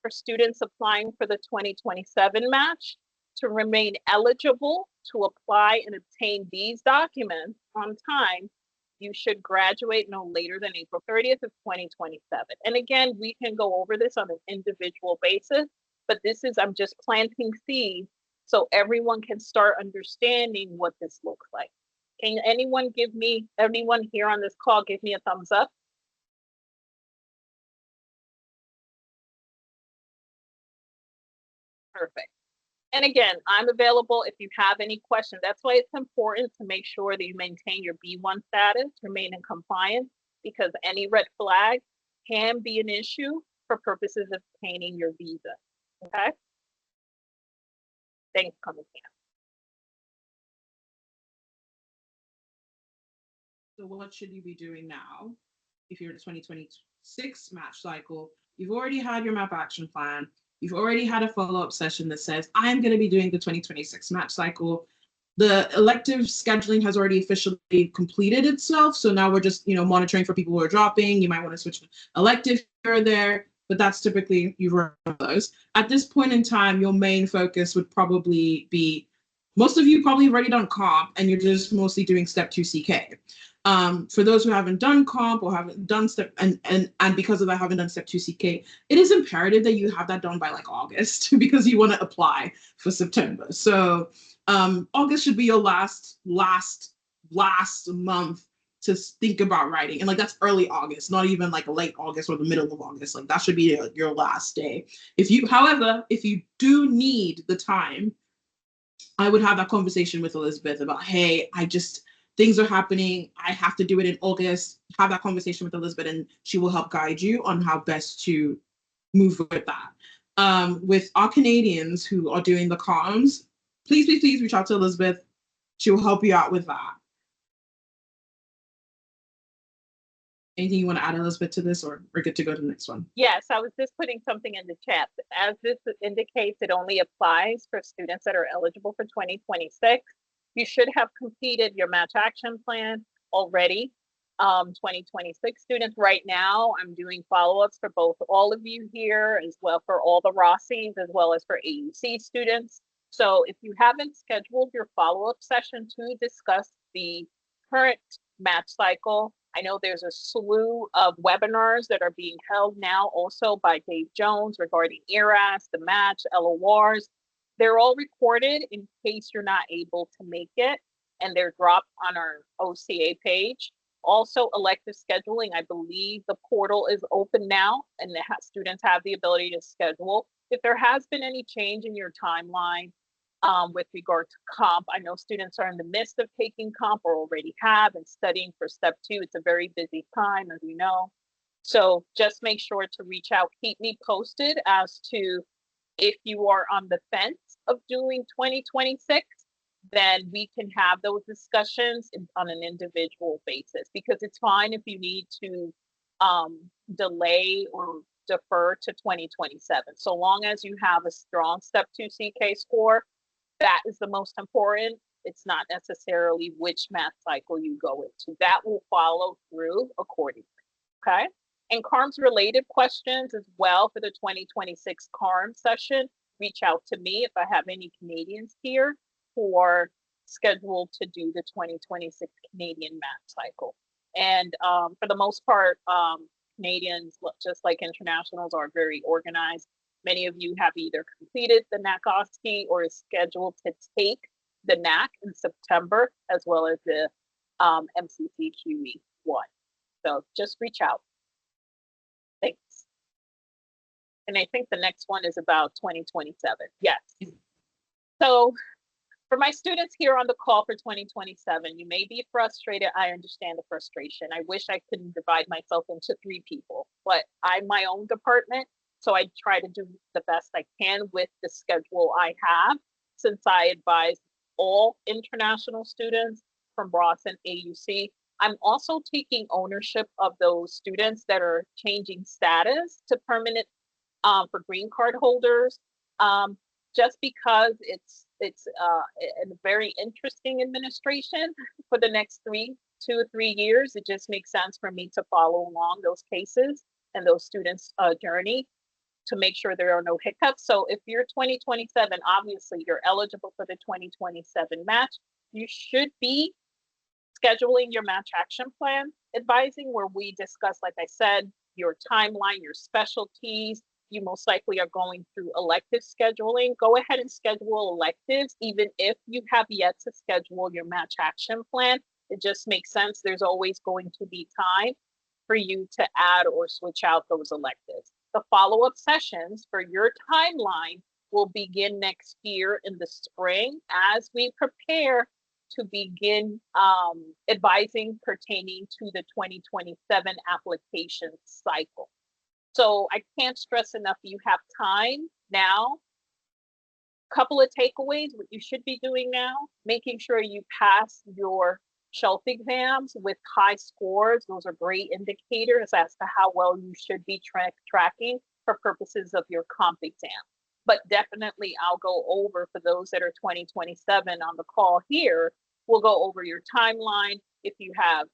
For students applying for the 2027 match, to remain eligible to apply and obtain these documents on time, you should graduate no later than April 30th of 2027. And again, we can go over this on an individual basis, but this is, I'm just planting seeds so everyone can start understanding what this looks like. Can anyone here on this call, give me a thumbs up? Perfect. And again, I'm available if you have any questions. That's why it's important to make sure that you maintain your B1 status, remain in compliance, because any red flag can be an issue for purposes of obtaining your visa. Okay? Thanks, Commissioner. So what should you be doing now if you're in the 2026 match cycle? You've already had your map action plan. You've already had a follow-up session that says, I'm going to be doing the 2026 match cycle. The elective scheduling has already officially completed itself. So now we're just, monitoring for people who are dropping. You might want to switch elective here or there, but that's typically you run those. At this point in time, your main focus would probably be, most of you probably already done comp and you're just mostly doing step 2 CK. For those who haven't done comp or haven't done step and because of that haven't done step 2 CK, it is imperative that you have that done by like August because you want to apply for September. So August should be your last month to think about writing, and like that's early August, not even like late August or the middle of August. Like that should be your last day. However, if you do need the time, I would have that conversation with Elizabeth about, hey, things are happening. I have to do it in August. Have that conversation with Elizabeth, and she will help guide you on how best to move with that. With our Canadians who are doing the comms, please reach out to Elizabeth. She will help you out with that. Anything you want to add, Elizabeth, to this, or we're good to go to the next one? Yes, I was just putting something in the chat. As this indicates, it only applies for students that are eligible for 2026. You should have completed your match action plan already. 2026 students, right now, I'm doing follow-ups for both all of you here, as well for all the Rossies, as well as for AUC students. So if you haven't scheduled your follow-up session to discuss the current match cycle, I know there's a slew of webinars that are being held now also by Dave Jones regarding ERAS, the match, LORs. They're all recorded in case you're not able to make it, and they're dropped on our OCA page. Also, elective scheduling, I believe the portal is open now, and students have the ability to schedule. If there has been any change in your timeline, with regard to comp, I know students are in the midst of taking comp or already have and studying for step 2. It's a very busy time, as you know. So just make sure to reach out, keep me posted as to if you are on the fence of doing 2026, then we can have those discussions on an individual basis, because it's fine if you need to delay or defer to 2027. So long as you have a strong step 2 CK score, that is the most important. It's not necessarily which math cycle you go into. That will follow through accordingly, okay? And CARMS related questions as well for the 2026 CARMS session, reach out to me if I have any Canadians here who are scheduled to do the 2026 Canadian math cycle. And for the most part, Canadians, just like internationals, are very organized. Many of you have either completed the NAC or is scheduled to take the NAC in September, as well as the MCCQE 1. So just reach out. Thanks. And I think the next one is about 2027. Yes. So for my students here on the call for 2027, you may be frustrated. I understand the frustration. I wish I could divide myself into 3 people, but I'm my own department. So I try to do the best I can with the schedule I have, since I advise all international students from Ross and AUC. I'm also taking ownership of those students that are changing status to permanent for green card holders, just because it's a very interesting administration for the next 2 or 3 years. It just makes sense for me to follow along those cases and those students' journey, to make sure there are no hiccups. So if you're 2027, obviously you're eligible for the 2027 match. You should be scheduling your match action plan advising, where we discuss, like I said, your timeline, your specialties. You most likely are going through elective scheduling. Go ahead and schedule electives, even if you have yet to schedule your match action plan. It just makes sense. There's always going to be time for you to add or switch out those electives. The follow-up sessions for your timeline will begin next year in the spring, as we prepare to begin advising pertaining to the 2027 application cycle. So I can't stress enough, you have time now. Couple of takeaways, what you should be doing now: making sure you pass your shelf exams with high scores. Those are great indicators as to how well you should be tracking for purposes of your comp exam. but definitely I'll go over for those that are 2027 on the call here. We'll go over your timeline. If you have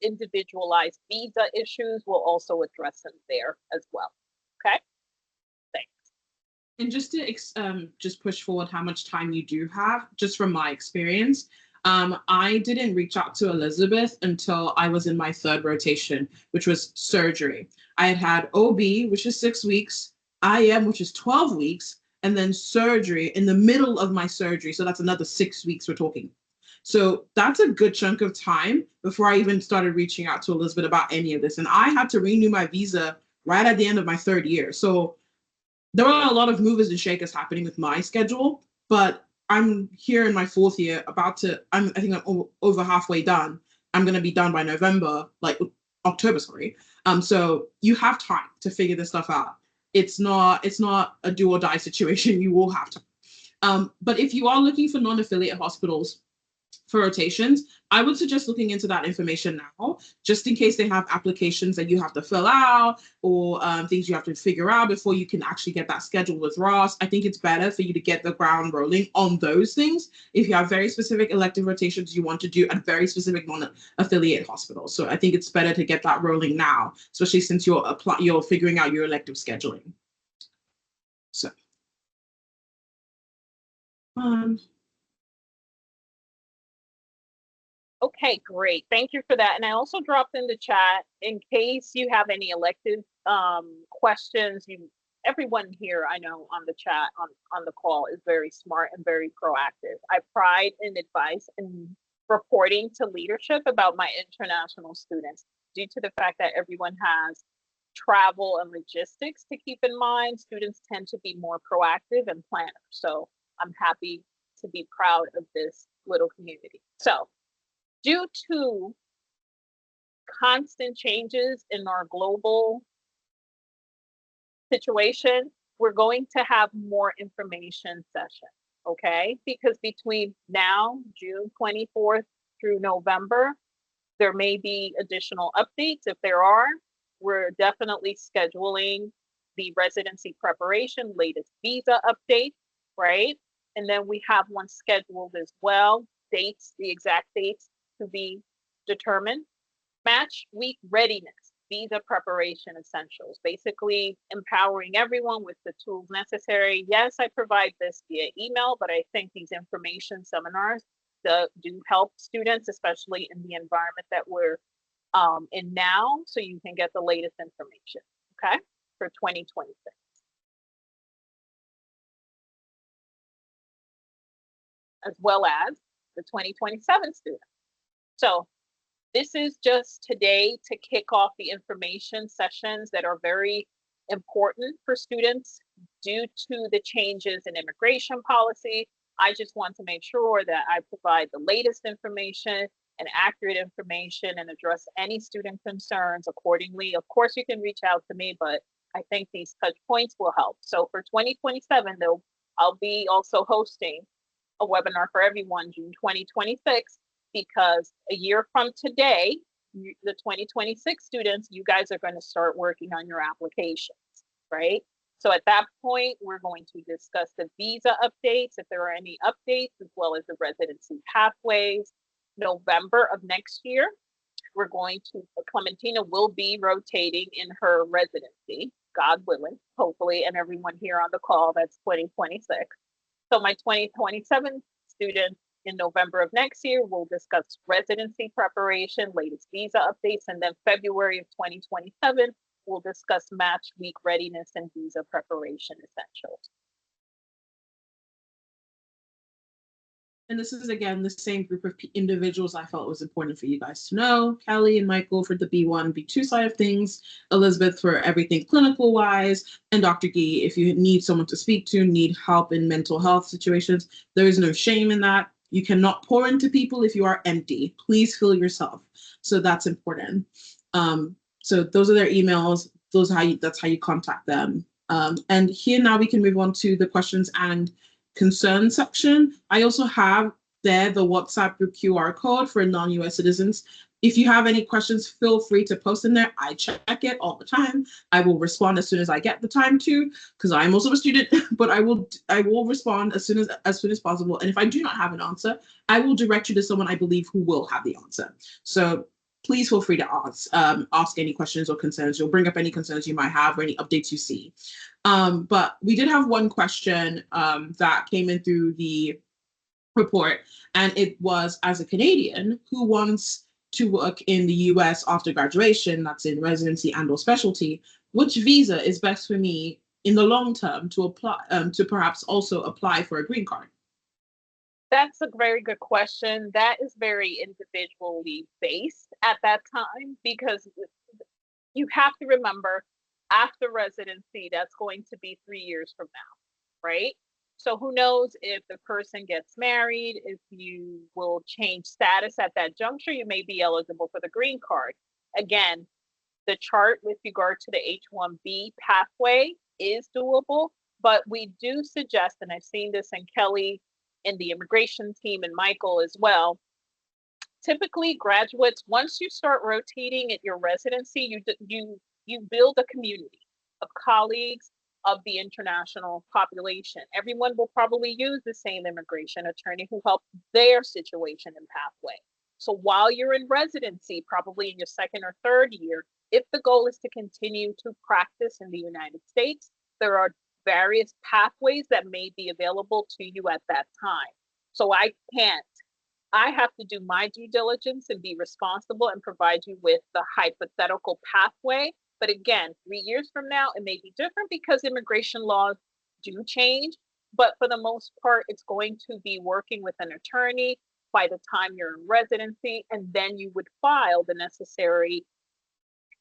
individualized visa issues, we'll also address them there as well. Okay, thanks. And just to just push forward how much time you do have, just from my experience, I didn't reach out to Elizabeth until I was in my third rotation, which was surgery. I had OB, which is 6 weeks, IM, which is 12 weeks, and then surgery in the middle of my surgery. So that's another 6 weeks we're talking. So that's a good chunk of time before I even started reaching out to Elizabeth about any of this. And I had to renew my visa right at the end of my third year. So there were a lot of movers and shakers happening with my schedule, but I'm here in my fourth year, I think I'm over halfway done. I'm going to be done by November, like October, sorry. So you have time to figure this stuff out. It's not a do or die situation. You will have to. But if you are looking for non-affiliate hospitals for rotations, I would suggest looking into that information now, just in case they have applications that you have to fill out or things you have to figure out before you can actually get that scheduled with Ross. I think it's better for you to get the ground rolling on those things if you have very specific elective rotations you want to do at very specific non-affiliate hospitals. So I think it's better to get that rolling now, especially since you're figuring out your elective scheduling. So. Okay, great. Thank you for that. And I also dropped in the chat in case you have any elective questions. Everyone here I know on the chat on the call is very smart and very proactive. I pride in advice and reporting to leadership about my international students due to the fact that everyone has travel and logistics to keep in mind. Students tend to be more proactive and planners. So I'm happy to be proud of this little community. So due to constant changes in our global situation, we're going to have more information sessions, okay? Because between now, June 24th through November, there may be additional updates. If there are, we're definitely scheduling the residency preparation, latest visa update, right? And then we have one scheduled as well, dates, the exact dates to be determined. Match week readiness, visa preparation essentials, basically empowering everyone with the tools necessary. Yes, I provide this via email, but I think these information seminars do help students, especially in the environment that we're in now, so you can get the latest information, okay, for 2026. As well as the 2027 students. So this is just today to kick off the information sessions that are very important for students due to the changes in immigration policy. I just want to make sure that I provide the latest information and accurate information and address any student concerns accordingly. Of course, you can reach out to me, but I think these touch points will help. So for 2027, though, I'll be also hosting a webinar for everyone June 2026, because a year from today, the 2026 students, you guys are going to start working on your applications, right? So at that point, we're going to discuss the visa updates, if there are any updates, as well as the residency pathways. November of next year, Clementina will be rotating in her residency, God willing, hopefully, and everyone here on the call, that's 2026. So my 2027 students in November of next year, we'll discuss residency preparation, latest visa updates, and then February of 2027, we'll discuss match week readiness and visa preparation essentials. And this is, again, the same group of individuals I felt was important for you guys to know. Kelly and Michael for the B1, B2 side of things, Elizabeth for everything clinical-wise, and Dr. Gee, if you need someone to speak to, need help in mental health situations, there is no shame in that. You cannot pour into people if you are empty. Please fill yourself. So that's important. So those are their emails. That's how you contact them. And here now we can move on to the questions and concern section. I also have there the WhatsApp group QR code for non-US citizens. If you have any questions, feel free to post in there. I check it all the time. I will respond as soon as I get the time to, because I'm also a student, but I will respond as soon as possible. And if I do not have an answer, I will direct you to someone I believe who will have the answer. So please feel free to ask any questions or concerns. You'll bring up any concerns you might have or any updates you see. But we did have one question that came in through the report, and it was, as a Canadian who wants to work in the US after graduation, that's in residency and or specialty, which visa is best for me in the long term to apply, to perhaps also apply for a green card? That's a very good question. That is very individually based at that time, because you have to remember, after residency, that's going to be 3 years from now, right? So who knows if the person gets married, if you will change status at that juncture, you may be eligible for the green card. Again, the chart with regard to the H-1B pathway is doable, but we do suggest, and I've seen this in Kelly, in the immigration team, and Michael as well, typically graduates, once you start rotating at your residency, you build a community of colleagues, of the international population. Everyone will probably use the same immigration attorney who helped their situation and pathway. So while you're in residency, probably in your second or third year, if the goal is to continue to practice in the United States, there are various pathways that may be available to you at that time. So I have to do my due diligence and be responsible and provide you with the hypothetical pathway. But again, 3 years from now, it may be different because immigration laws do change. But for the most part, it's going to be working with an attorney by the time you're in residency, and then you would file the necessary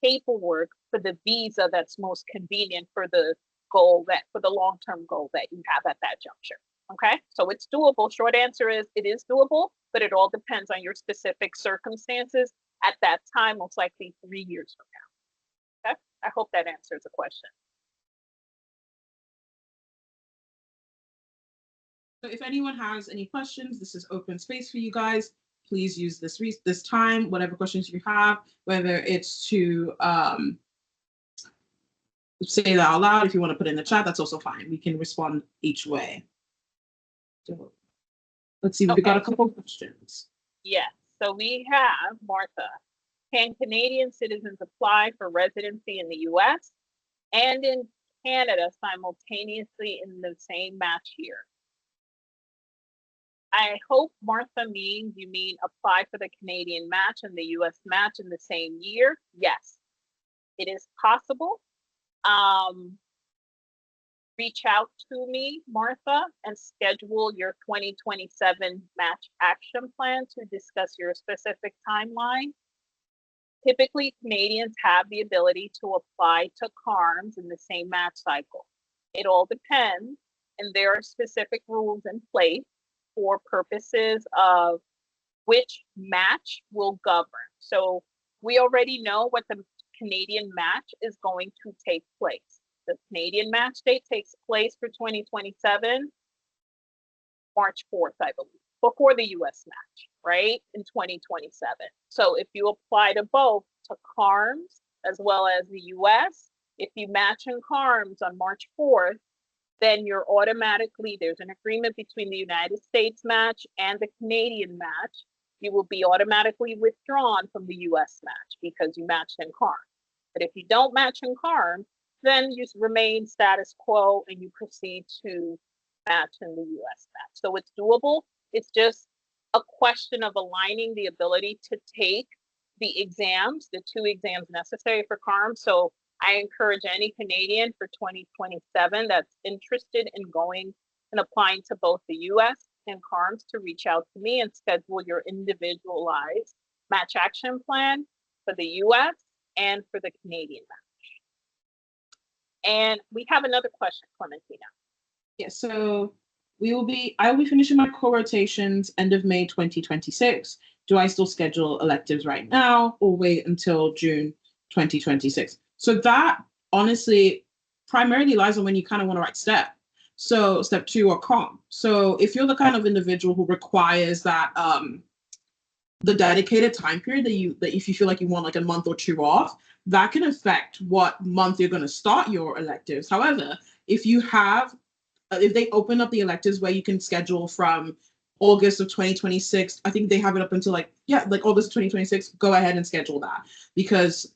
paperwork for the visa that's most convenient for the long-term goal that you have at that juncture. Okay, so it's doable. Short answer is it is doable, but it all depends on your specific circumstances at that time, most likely 3 years from now. Okay, I hope that answers the question. So if anyone has any questions, this is open space for you guys. Please use this time, whatever questions you have, whether it's to say that out loud. If you want to put it in the chat, that's also fine. We can respond each way. So let's see, we got a couple of questions. Yes, so we have Martha. Can Canadian citizens apply for residency in the US and in Canada simultaneously in the same match year? I hope, Martha, means you mean apply for the Canadian match and the US match in the same year. Yes, it is possible. Reach out to me, Martha, and schedule your 2027 match action plan to discuss your specific timeline. Typically, Canadians have the ability to apply to CARMS in the same match cycle. It all depends, and there are specific rules in place for purposes of which match will govern. So we already know what the Canadian match is going to take place. The Canadian match date takes place for 2027, March 4th, I believe, before the US match, right, in 2027. So if you apply to both, to CARMS as well as the US, if you match in CARMS on March 4th, then you're automatically, there's an agreement between the United States match and the Canadian match. You will be automatically withdrawn from the US match because you matched in CARMS. But if you don't match in CARMS, then you remain status quo and you proceed to match in the US match. So it's doable. It's just a question of aligning the ability to take the exams, the 2 exams necessary for CARMS. So I encourage any Canadian for 2027 that's interested in going and applying to both the US and CARMS to reach out to me and schedule your individualized match action plan for the US and for the Canadian match. And we have another question, Clementina. Yeah, so I will be finishing my core rotations end of May 2026. Do I still schedule electives right now or wait until June 2026? So that honestly primarily lies on when you kind of want to write step. So step 2 or COM. So if you're the kind of individual who requires that the dedicated time period that if you feel like you want like a month or two off, that can affect what month you're going to start your electives. However, if you have if they open up the electives where you can schedule from August of 2026, I think they have it up until like August 2026. Go ahead and schedule that because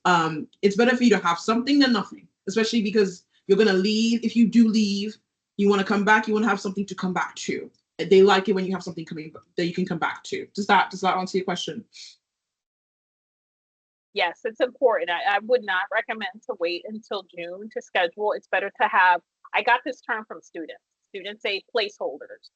it's better for you to have something than nothing, especially because you're gonna leave. If you do leave, you want to come back. You want to have something to come back to. They like it when you have something coming that you can come back to. Does that answer your question? Yes, it's important. I would not recommend to wait until June to schedule. It's better to have, I got this term from students. Students say placeholders.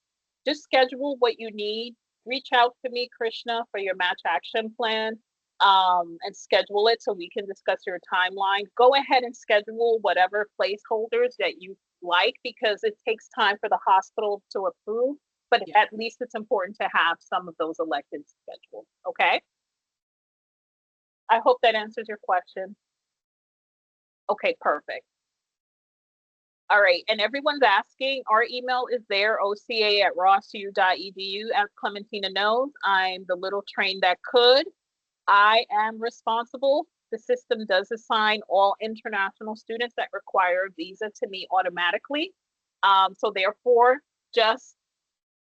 Just schedule what you need. Reach out to me, Krishna, for your match action plan, and schedule it so we can discuss your timeline. Go ahead and schedule whatever placeholders that you like because it takes time for the hospital to approve, but Yeah. at least it's important to have some of those electives scheduled. Okay. I hope that answers your question. Okay, perfect. All right, and everyone's asking, our email is there, oca@rossu.edu. As Clementina knows, I'm the little train that could. I am responsible. The system does assign all international students that require a visa to me automatically. So therefore, just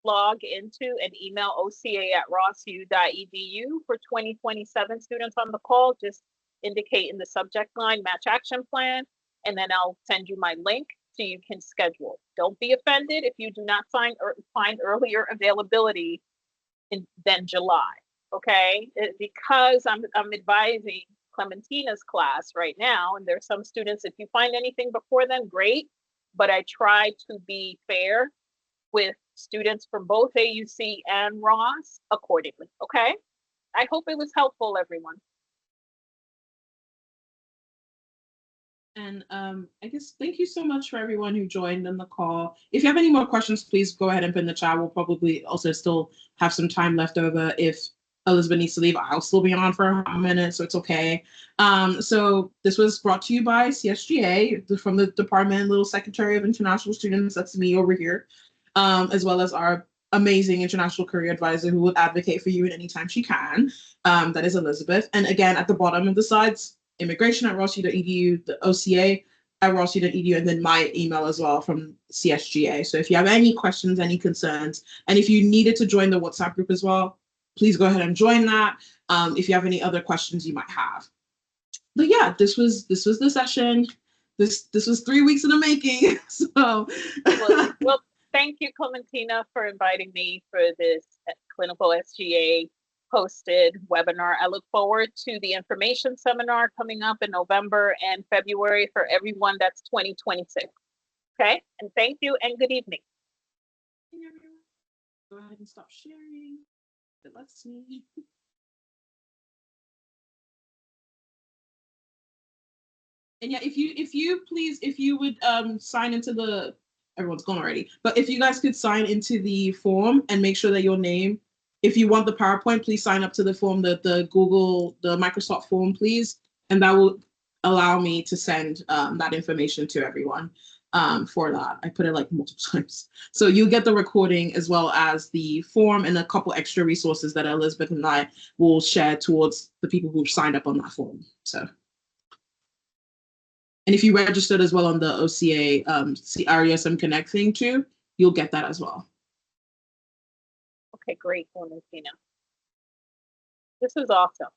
log into and email oca@rossu.edu. For 2027 students on the call, just indicate in the subject line match action plan, and then I'll send you my link so you can schedule. Don't be offended if you do not find earlier availability than July, okay? Because I'm advising Clementina's class right now, and there's some students, if you find anything before then, great, but I try to be fair with students from both AUC and Ross accordingly, okay? I hope it was helpful, everyone. And I guess thank you so much for everyone who joined in the call. If you have any more questions, please go ahead and put in the chat. We'll probably also still have some time left over. If Elizabeth needs to leave, I'll still be on for a minute, so it's okay. So this was brought to you by CSGA from the Department, Little Secretary of International Students. That's me over here, as well as our amazing international career advisor who will advocate for you at any time she can. That is Elizabeth. And again, at the bottom of the slides, immigration@rosu.edu, the OCA at rosu.edu, and then my email as well from CSGA. So if you have any questions, any concerns, and if you needed to join the WhatsApp group as well, please go ahead and join that. If you have any other questions you might have. But yeah, this was the session. This was 3 weeks in the making. So well, thank you, Clementina, for inviting me for this clinical SGA hosted webinar. I look forward to the information seminar coming up in November and February for everyone. That's 2026. Okay, and thank you and good evening. Go ahead and stop sharing. It lets me. And yeah, if you would sign into the, everyone's gone already, but if you guys could sign into the form and make sure that your name, if you want the PowerPoint, please sign up to the form, the Google, the Microsoft form, please. And that will allow me to send that information to everyone for that. I put it like multiple times. So you get the recording as well as the form and a couple extra resources that Elizabeth and I will share towards the people who signed up on that form. So. And if you registered as well on the OCA RESM Connect thing too, you'll get that as well. Okay, great, Clementina. This is awesome.